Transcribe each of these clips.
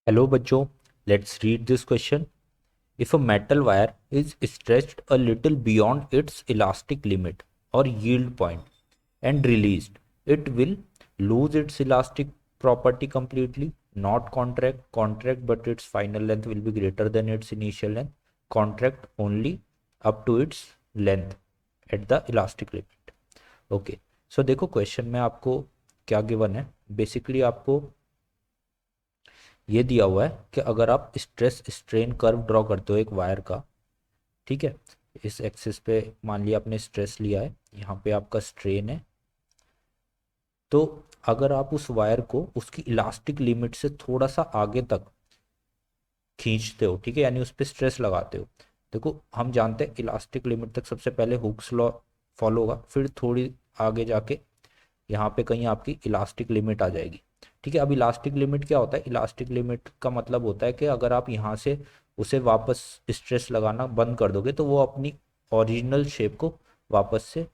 Hello बच्चों, let's read this question. If a metal wire is stretched a little beyond its elastic limit or yield point and released, it will lose its elastic property completely, not contract, but its final length will be greater than its initial length, contract only up to its length at the elastic limit. Okay, so देखो question में आपको क्या given है. Basically आपको ये दिया हुआ है कि अगर आप स्ट्रेस स्ट्रेन कर्व ड्रॉ करते हो एक वायर का, ठीक है, इस एक्सिस पे मान लिया आपने स्ट्रेस लिया है, यहाँ पे आपका स्ट्रेन है. तो अगर आप उस वायर को उसकी इलास्टिक लिमिट से थोड़ा सा आगे तक खींचते हो, ठीक है, यानी उस पर स्ट्रेस लगाते हो. देखो हम जानते हैं इलास्टिक लिमिट तक सबसे पहले हुक्स लॉ फॉलो होगा, फिर थोड़ी आगे जाके यहाँ पे कहीं आपकी इलास्टिक लिमिट आ जाएगी. ठीक है, अब इलास्टिक लिमिट क्या होता है? इलास्टिक लिमिट का मतलब होता है कि अगर आप यहाँ से उसे वापस स्ट्रेस लगाना बंद कर दोगे तो वो अपनी ओरिजिनल शेप को वापस से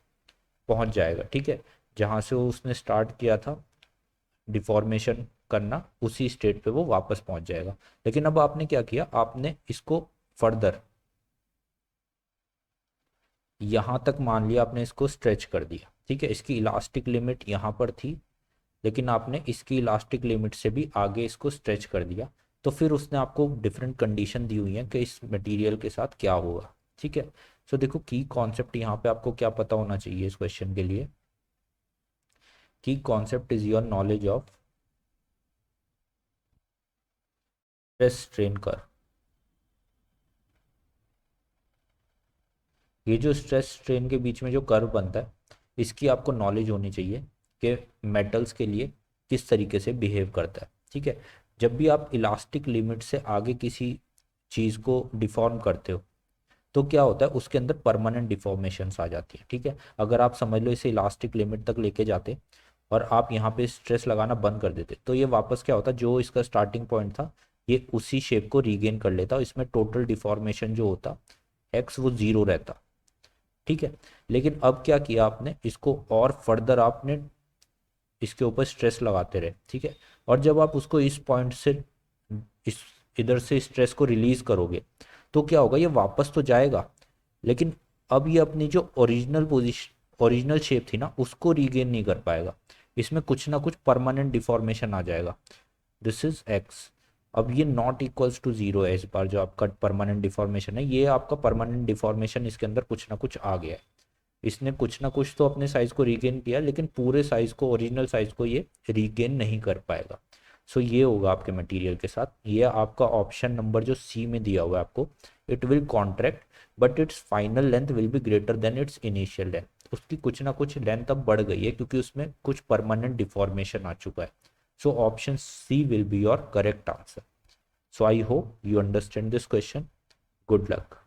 पहुँच जाएगा. ठीक है, जहाँ से वो उसने स्टार्ट किया था डिफॉर्मेशन करना, उसी स्टेट पे वो वापस पहुँच जाएगा. लेकिन अब आपने क्या किया, आपने इसको फर्दर यहाँ तक मान लिया, आपने इसको स्ट्रेच कर दिया. ठीक है, इसकी इलास्टिक लिमिट यहाँ पर थी, लेकिन आपने इसकी इलास्टिक लिमिट से भी आगे इसको स्ट्रेच कर दिया. तो फिर उसने आपको डिफरेंट कंडीशन दी हुई है कि इस मटेरियल के साथ क्या होगा. ठीक है, सो देखो की कॉन्सेप्ट यहाँ पे आपको क्या पता होना चाहिए इस क्वेश्चन के लिए. की concept is your knowledge of stress strain curve. ये जो स्ट्रेस स्ट्रेन के बीच में जो कर्व बनता है, इसकी आपको नॉलेज होनी चाहिए कि मेटल्स के लिए किस तरीके से बिहेव करता है. ठीक है, जब भी आप इलास्टिक लिमिट से आगे किसी चीज़ को डिफॉर्म करते हो तो क्या होता है, उसके अंदर परमानेंट डिफॉर्मेशंस आ जाती है. ठीक है, अगर आप समझ लो इसे इलास्टिक लिमिट तक लेके जाते और आप यहाँ पे स्ट्रेस लगाना बंद कर देते, तो ये वापस क्या होता, जो इसका स्टार्टिंग पॉइंट था ये उसी शेप को रीगेन कर लेता और इसमें टोटल डिफॉर्मेशन जो होता एक्स वो जीरो रहता. ठीक है, लेकिन अब क्या किया आपने, इसको और फर्दर आपने इसके ऊपर स्ट्रेस लगाते रहे. ठीक है, और जब आप उसको इस पॉइंट से इस इधर से स्ट्रेस को रिलीज करोगे तो क्या होगा, ये वापस तो जाएगा, लेकिन अब ये अपनी जो ओरिजिनल पोजीशन ओरिजिनल शेप थी ना उसको रीगेन नहीं कर पाएगा. इसमें कुछ ना कुछ परमानेंट डिफॉर्मेशन आ जाएगा. This is x. अब ये नॉट इक्वल्स टू जीरो है. इस बार जो आपका परमानेंट डिफॉर्मेशन है, ये आपका परमानेंट डिफॉर्मेशन इसके अंदर कुछ ना कुछ आ गया है. इसने कुछ ना कुछ तो अपने साइज को रीगेन किया, लेकिन पूरे साइज को, ओरिजिनल साइज को ये रीगेन नहीं कर पाएगा. सो ये होगा आपके मटेरियल के साथ. ये आपका ऑप्शन नंबर जो सी में दिया हुआ है आपको, it will contract but it's final length will be greater than it's initial length. उसकी कुछ ना कुछ लेंथ अब बढ़ गई है क्योंकि उसमें कुछ परमानेंट डिफॉर्मेशन आ चुका है. So option C will be your correct answer. So I hope you understand this question. Good luck.